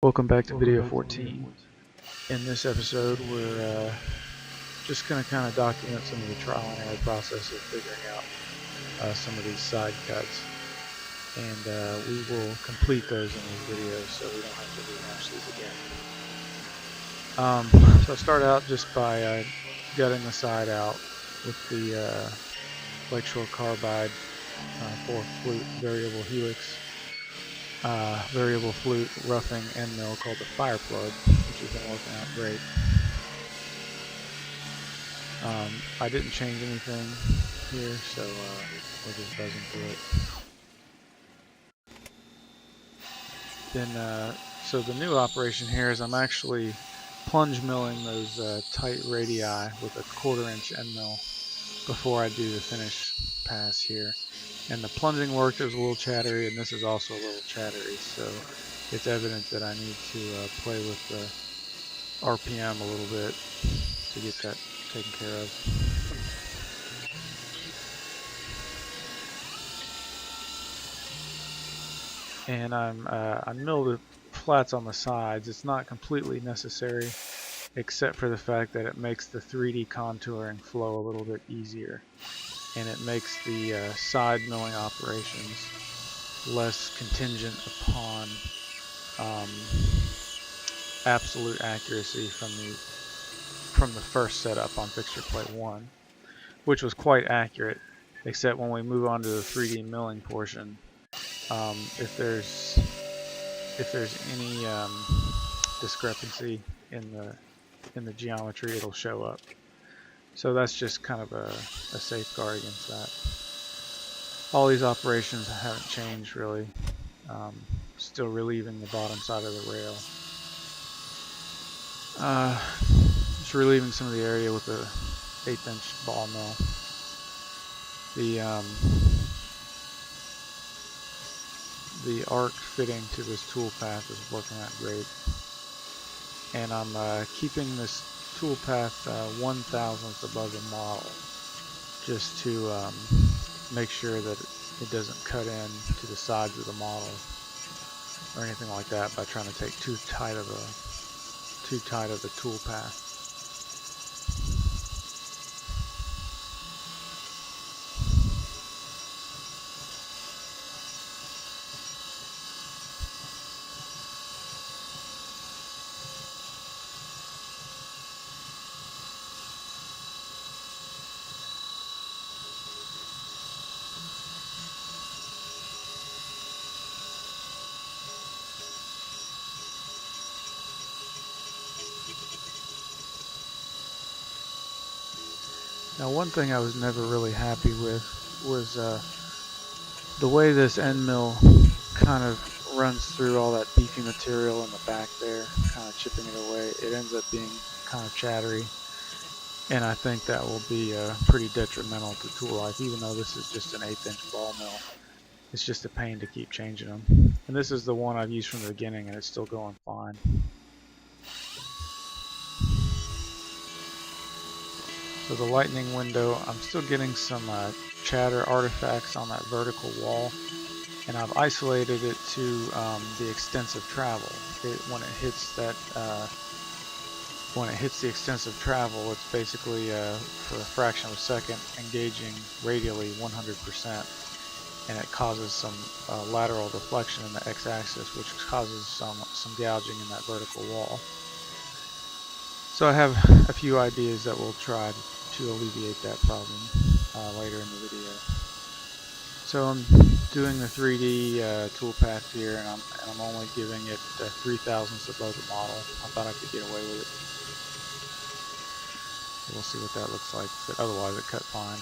Welcome back to video 14. In this episode, we're just going to kind of document some of the trial and error process of figuring out some of these side cuts. And we will complete those in these videos so we don't have to rehash these again. So I'll start out just by gutting the side out with the Lakeshore Carbide 4-flute variable helix. Variable flute roughing end mill called the Fire Plug, which has been working out great. I didn't change anything here, so we're just buzzing through it. Then, so the new operation here is I'm actually plunge milling those tight radii with a 1/4 inch end mill before I do the finish pass here. And the plunging work is a little chattery, and this is also a little chattery, so it's evident that I need to play with the RPM a little bit to get that taken care of. And I milled the flats on the sides. It's not completely necessary, except for the fact that it makes the 3D contouring flow a little bit easier. And it makes the side milling operations less contingent upon absolute accuracy from the first setup on fixture plate 1, which was quite accurate, except when we move on to the 3D milling portion, if there's any discrepancy in the geometry, it'll show up. So that's just kind of a safeguard against that. All these operations haven't changed really. Still relieving the bottom side of the rail. Just relieving some of the area with the 1/8 inch ball mill. The arc fitting to this tool path is working out great, and I'm keeping this tool path 1/1000th above the model, just to make sure that it doesn't cut in to the sides of the model or anything like that by trying to take too tight of the tool path. Now, one thing I was never really happy with was the way this end mill kind of runs through all that beefy material in the back there, kind of chipping it away. It ends up being kind of chattery, and I think that will be pretty detrimental to tool life, even though this is just an 1/8 inch ball mill. It's just a pain to keep changing them. And this is the one I've used from the beginning, and it's still going fine. So the lightning window, I'm still getting some chatter artifacts on that vertical wall, and I've isolated it to the extensive travel. When it hits the extensive travel, it's basically for a fraction of a second engaging radially 100%, and it causes some lateral deflection in the x-axis, which causes some gouging in that vertical wall. So I have a few ideas that we'll try to alleviate that problem later in the video. So I'm doing the 3D toolpath here, and I'm only giving it 3/1000ths above the model. I thought I could get away with it. So we'll see what that looks like, but otherwise it cut fine.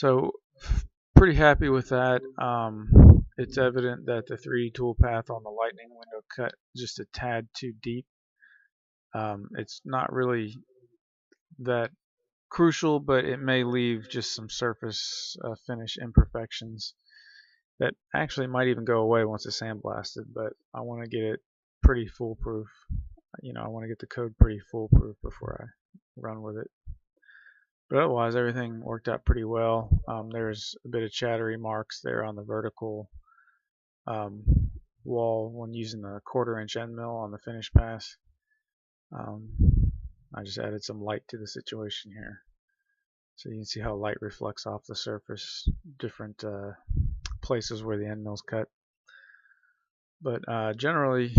So pretty happy with that. It's evident that the 3D toolpath on the lightning window cut just a tad too deep. It's not really that crucial, but it may leave just some surface finish imperfections that actually might even go away once it's sandblasted, but I want to get it pretty foolproof. I want to get the code pretty foolproof before I run with it. But otherwise, everything worked out pretty well. There's a bit of chattery marks there on the vertical wall when using the 1/4" end mill on the finish pass. I just added some light to the situation here. So you can see how light reflects off the surface, different places where the end mill's cut. But generally,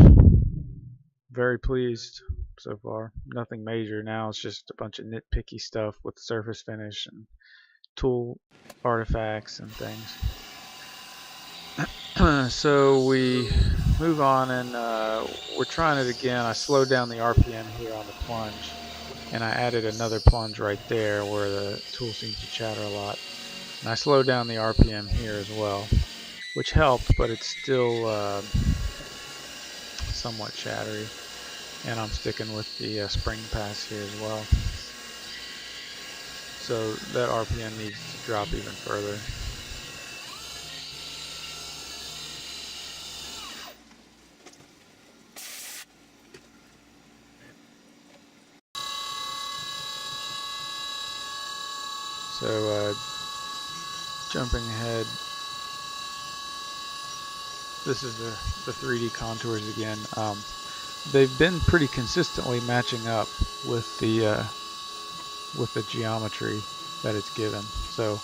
very pleased so far. Nothing major. Now it's just a bunch of nitpicky stuff with surface finish and tool artifacts and things. So we move on, and we're trying it again. I slowed down the RPM here on the plunge, and I added another plunge right there where the tool seems to chatter a lot. And I slowed down the RPM here as well, which helped, but it's still somewhat chattery. And I'm sticking with the spring pass here as well. So that RPM needs to drop even further. So jumping ahead, this is the 3D contours again. They've been pretty consistently matching up with the geometry that it's given. So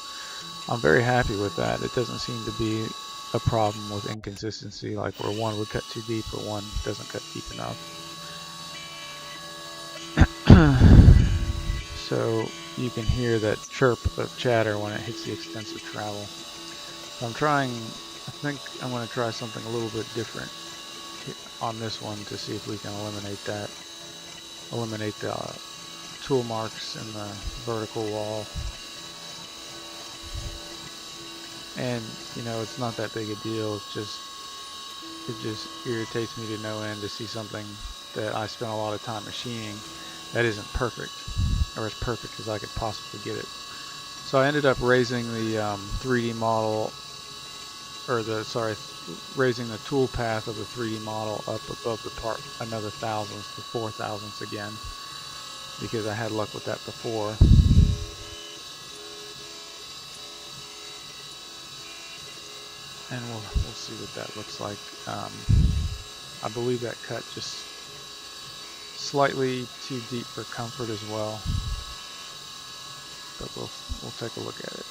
I'm very happy with that. It doesn't seem to be a problem with inconsistency, like where one would cut too deep or one doesn't cut deep enough. So you can hear that chirp of chatter when it hits the extensive travel. So I think I'm going to try something a little bit different on this one to see if we can eliminate the tool marks in the vertical wall. And it's not that big a deal. It just irritates me to no end to see something that I spent a lot of time machining that isn't perfect, or as perfect as I could possibly get it. So I ended up raising the 3D model, raising the tool path of the 3D model up above the part another thousandths to 4 thousandths again, because I had luck with that before. And we'll see what that looks like. I believe that cut just slightly too deep for comfort as well, but we'll take a look at it.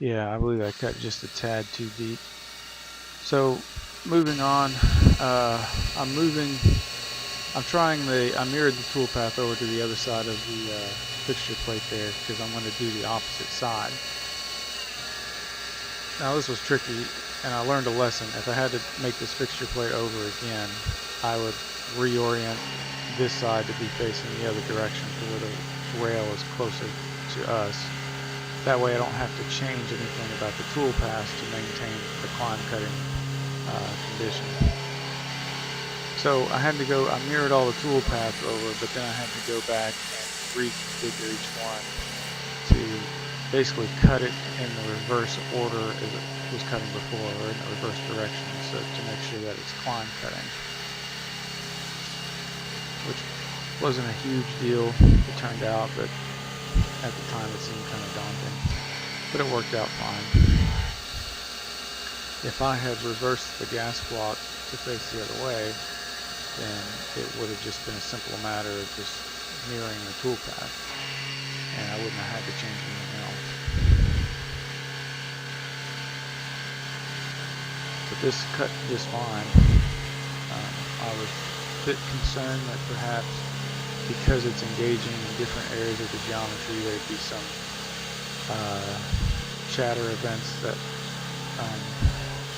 Yeah, I believe I cut just a tad too deep. So moving on, I mirrored the tool path over to the other side of the fixture plate there, because I'm going to do the opposite side. Now this was tricky, and I learned a lesson. If I had to make this fixture plate over again, I would reorient this side to be facing the other direction to where the rail is closer to us. That way I don't have to change anything about the tool path to maintain the climb cutting condition. So I mirrored all the tool paths over, but then I had to go back and reconfigure each one to basically cut it in the reverse order as it was cutting before, or in the reverse direction, so to make sure that it's climb cutting, which wasn't a huge deal, it turned out, but at the time it seemed kind of daunting, but it worked out fine. If I had reversed the gas block to face the other way, then it would have just been a simple matter of just mirroring the tool path, and I wouldn't have had to change anything else. this cut just fine. I was a bit concerned that perhaps because it's engaging in different areas of the geometry, there'd be some chatter events that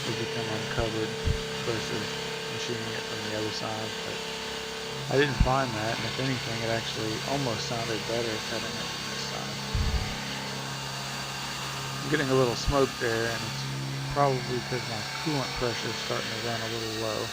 would become uncovered versus machining it from the other side. But I didn't find that, and if anything, it actually almost sounded better cutting it from this side. I'm getting a little smoke there, and it's probably because my coolant pressure is starting to run a little low.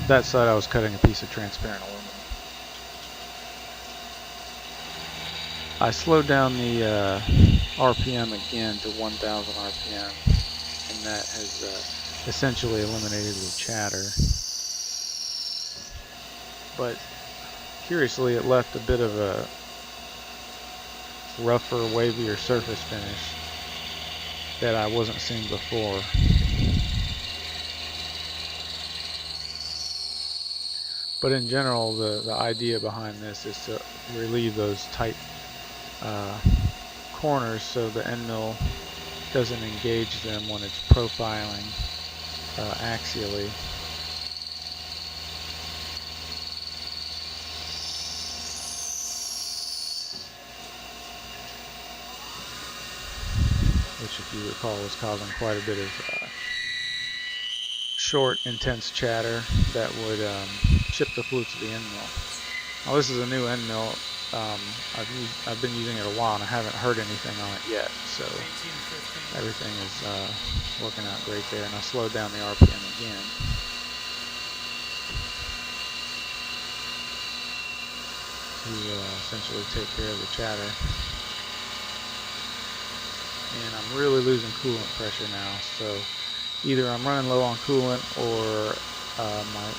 That side I was cutting a piece of transparent aluminum. I slowed down the RPM again to 1000 RPM, and that has essentially eliminated the chatter. But curiously, it left a bit of a rougher, wavier surface finish that I wasn't seeing before. But in general, the idea behind this is to relieve those tight corners so the end mill doesn't engage them when it's profiling axially. Which, if you recall, was causing quite a bit of short, intense chatter that would chip the flutes of the end mill. Now, this is a new end mill. I've been using it a while and I haven't heard anything on it yet, so everything is working out great there. And I slowed down the RPM again to essentially take care of the chatter. And I'm really losing coolant pressure now, so either I'm running low on coolant or my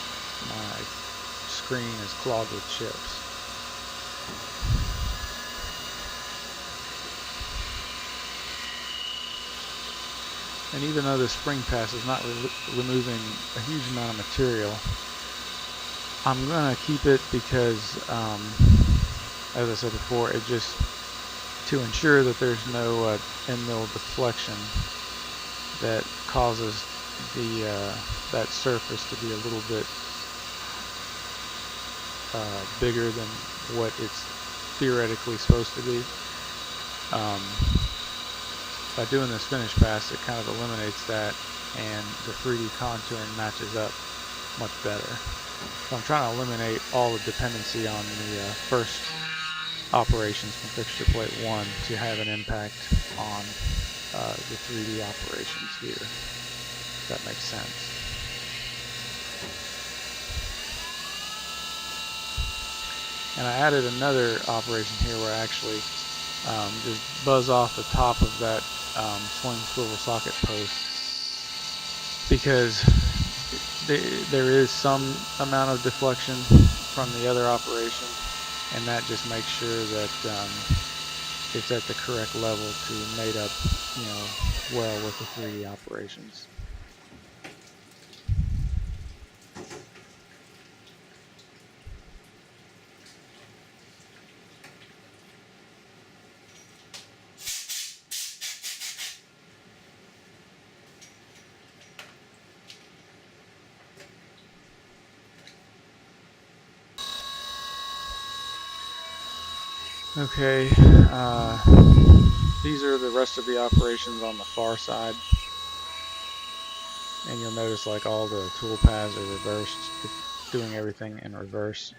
screen is clogged with chips. And even though the spring pass is not removing a huge amount of material, I'm going to keep it because, as I said before, it just to ensure that there's no end mill deflection that causes the that surface to be a little bit bigger than what it's theoretically supposed to be. By doing this finish pass, it kind of eliminates that, and the 3D contouring matches up much better. So I'm trying to eliminate all the dependency on the first operations from fixture plate 1 to have an impact on the 3D operations here. If that makes sense. And I added another operation here where I actually just buzz off the top of that swing swivel socket post, because there is some amount of deflection from the other operation, and that just makes sure that it's at the correct level to mate up, well with the 3D operations. Okay, these are the rest of the operations on the far side, and you'll notice like all the tool paths are reversed. It's doing everything in reverse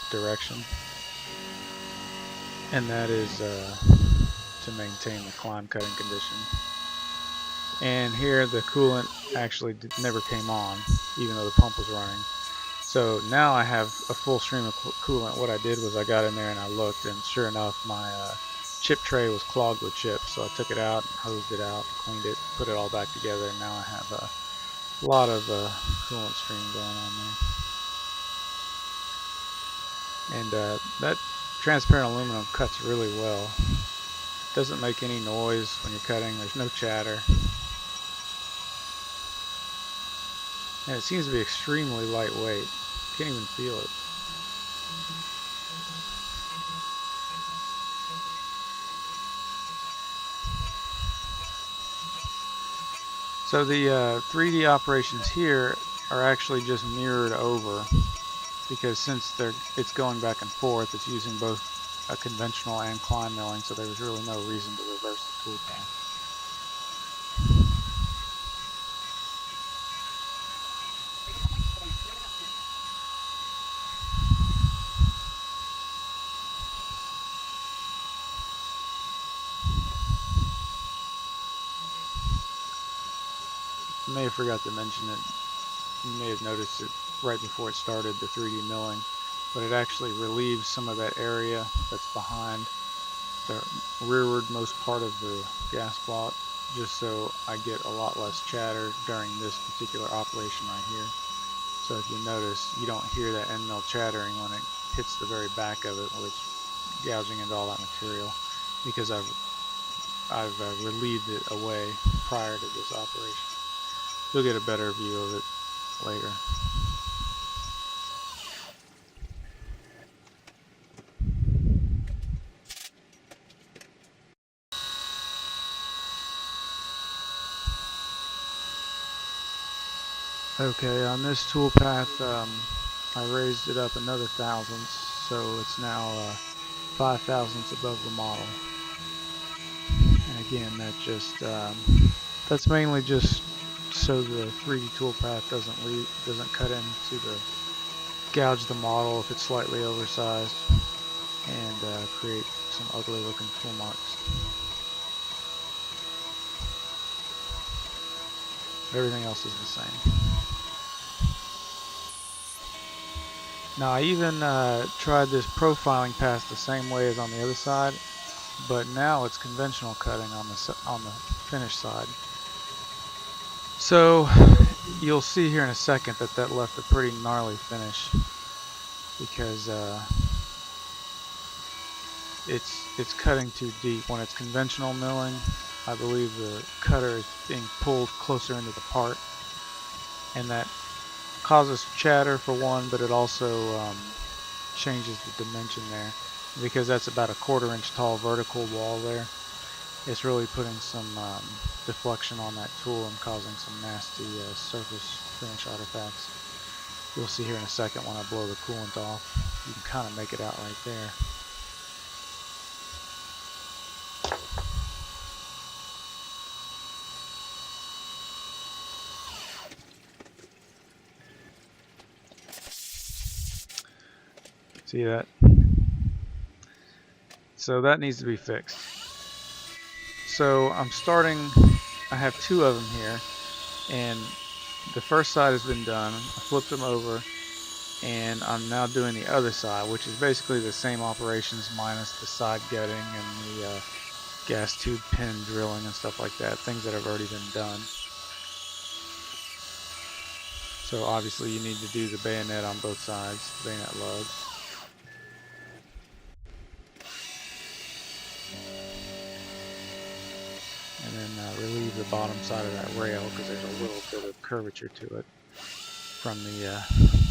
direction, and that is to maintain the climb cutting condition. And here the coolant actually never came on, even though the pump was running. So now I have a full stream of coolant. What I did was I got in there and I looked, and sure enough, my chip tray was clogged with chips. So I took it out and hosed it out, cleaned it, put it all back together, and now I have a lot of coolant stream going on there. And that transparent aluminum cuts really well. It doesn't make any noise when you're cutting. There's no chatter. And it seems to be extremely lightweight. Can't even feel it. So the 3D operations here are actually just mirrored over, because since it's going back and forth, it's using both a conventional and climb milling, so there was really no reason to reverse the tool path. I may have forgot to mention it. You may have noticed it right before it started, the 3D milling, but it actually relieves some of that area that's behind the rearwardmost part of the gas block, just so I get a lot less chatter during this particular operation right here. So if you notice, you don't hear that end mill chattering when it hits the very back of it, where it's gouging into all that material, because I've relieved it away prior to this operation. You'll get a better view of it later. Okay, on this tool path, I raised it up another thousandths, so it's now 5 thousandths above the model. And again, that's mainly just so the 3D toolpath doesn't cut into gouge the model if it's slightly oversized, and create some ugly looking tool marks. Everything else is the same. Now I even tried this profiling pass the same way as on the other side, but now it's conventional cutting on the finished side. So you'll see here in a second that left a pretty gnarly finish, because it's cutting too deep. When it's conventional milling, I believe the cutter is being pulled closer into the part, and that causes chatter for one, but it also changes the dimension there, because that's about a 1/4 inch tall vertical wall there. It's really putting some deflection on that tool and causing some nasty surface finish artifacts. You'll see here in a second when I blow the coolant off. You can kind of make it out right there. See that? So that needs to be fixed. So I have 2 of them here, and the first side has been done. I flipped them over, And I'm now doing the other side, which is basically the same operations minus the side gutting and the gas tube pin drilling and stuff like that, things that have already been done. So obviously you need to do the bayonet on both sides, bayonet lugs. And then relieve the bottom side of that rail because there's a little bit of curvature to it from the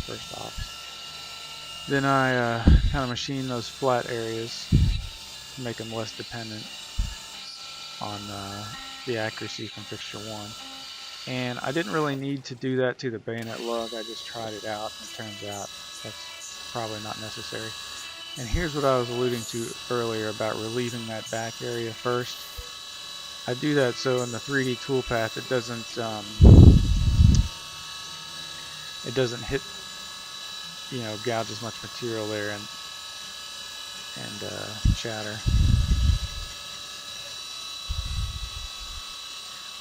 first ops. Then I kind of machine those flat areas to make them less dependent on the accuracy from fixture 1. And I didn't really need to do that to the bayonet lug. I just tried it out, and it turns out that's probably not necessary. And here's what I was alluding to earlier about relieving that back area first. I do that so in the 3D toolpath it doesn't hit, gouge as much material there and shatter.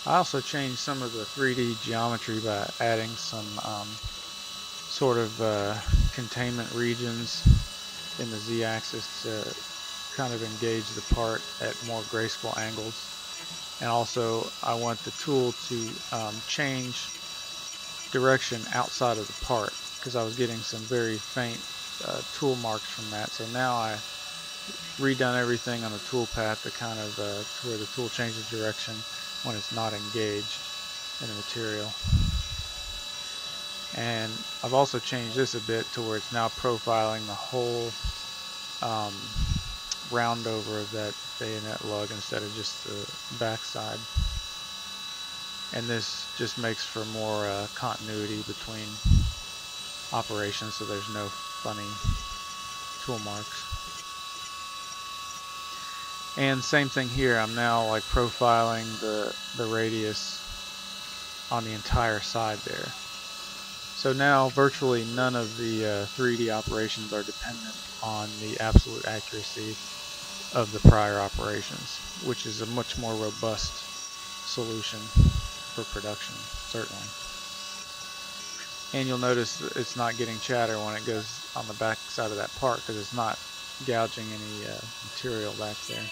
I also changed some of the 3D geometry by adding some sort of containment regions in the z-axis to kind of engage the part at more graceful angles. And also I want the tool to change direction outside of the part because I was getting some very faint tool marks from that. So now I redone everything on the tool path to kind of to where the tool changes direction when it's not engaged in the material. And I've also changed this a bit to where it's now profiling the whole round over of that bayonet lug instead of just the back side. And this just makes for more continuity between operations, so there's no funny tool marks. And same thing here, I'm now like profiling the radius on the entire side there. So now virtually none of the 3D operations are dependent on the absolute accuracy of the prior operations, which is a much more robust solution for production, certainly. And you'll notice it's not getting chatter when it goes on the back side of that part because it's not gouging any material back there.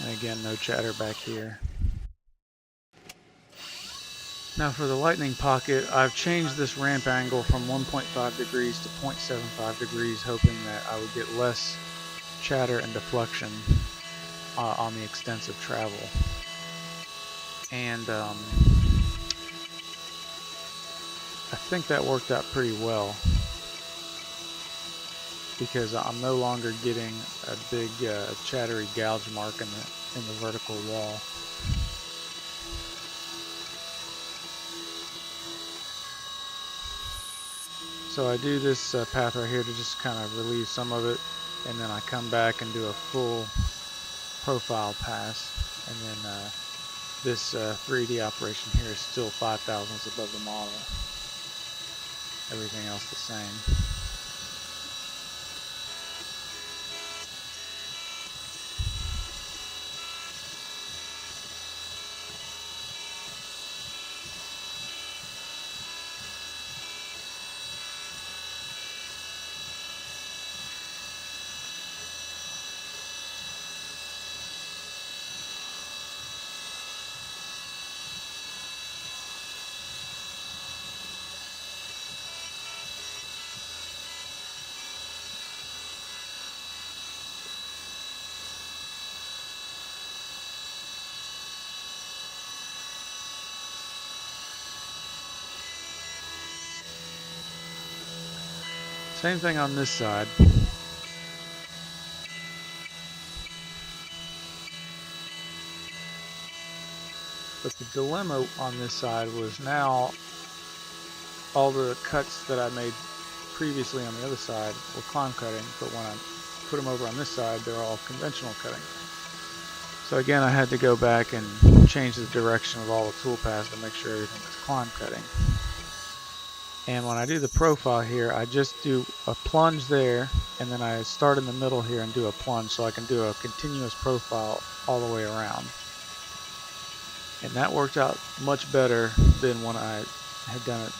And again, no chatter back here. Now for the lightning pocket, I've changed this ramp angle from 1.5 degrees to 0.75 degrees, hoping that I would get less chatter and deflection on the extensive travel. And I think that worked out pretty well because I'm no longer getting a big chattery gouge mark in the vertical wall. So I do this path right here to just kind of relieve some of it, and then I come back and do a full profile pass, and then this 3D operation here is still 5 thousandths above the model. Everything else the same. Same thing on this side. But the dilemma on this side was now all the cuts that I made previously on the other side were climb cutting, but when I put them over on this side, they're all conventional cutting. So again, I had to go back and change the direction of all the tool paths to make sure everything was climb cutting. And when I do the profile here, I just do a plunge there, and then I start in the middle here and do a plunge, so I can do a continuous profile all the way around. And that worked out much better than when I had done it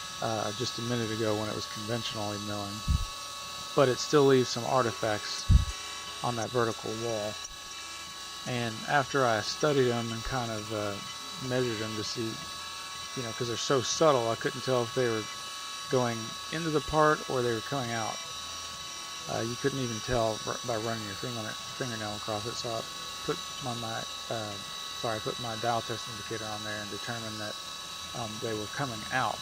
just a minute ago when it was conventionally milling. But it still leaves some artifacts on that vertical wall. And after I studied them and kind of measured them to see, you know, because they're so subtle, I couldn't tell if they were going into the part or they were coming out. You couldn't even tell by running your fingernail across it. So I put my dial test indicator on there and determined that they were coming out.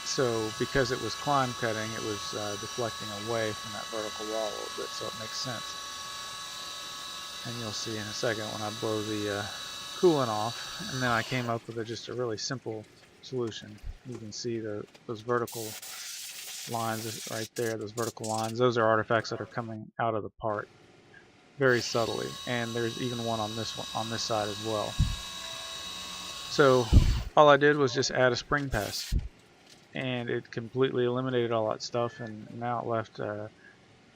So because it was climb cutting, it was deflecting away from that vertical wall a little bit, so it makes sense. And you'll see in a second when I blow the coolant off. And then I came up with just a really simple solution. You can see those vertical lines right there, those vertical lines. Those are artifacts that are coming out of the part very subtly. And there's even one on this side as well. So all I did was just add a spring pass, and it completely eliminated all that stuff, and now it left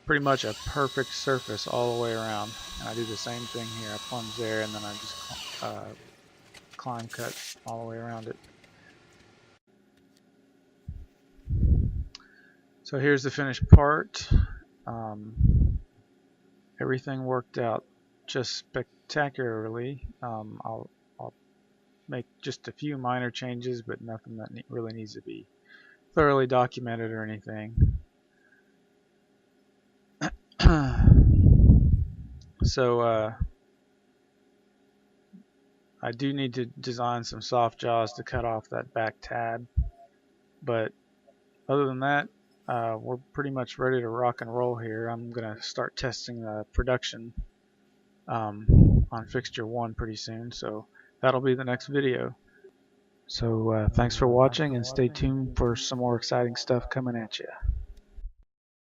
pretty much a perfect surface all the way around. And I do the same thing here. I plunge there, and then I just climb cut all the way around it. So here's the finished part. Everything worked out just spectacularly. I'll make just a few minor changes, but nothing that really needs to be thoroughly documented or anything. So I do need to design some soft jaws to cut off that back tab, but other than that, we're pretty much ready to rock and roll here. I'm gonna start testing the production on fixture 1 pretty soon, so that'll be the next video. So thanks for watching, and stay tuned for some more exciting stuff coming at you.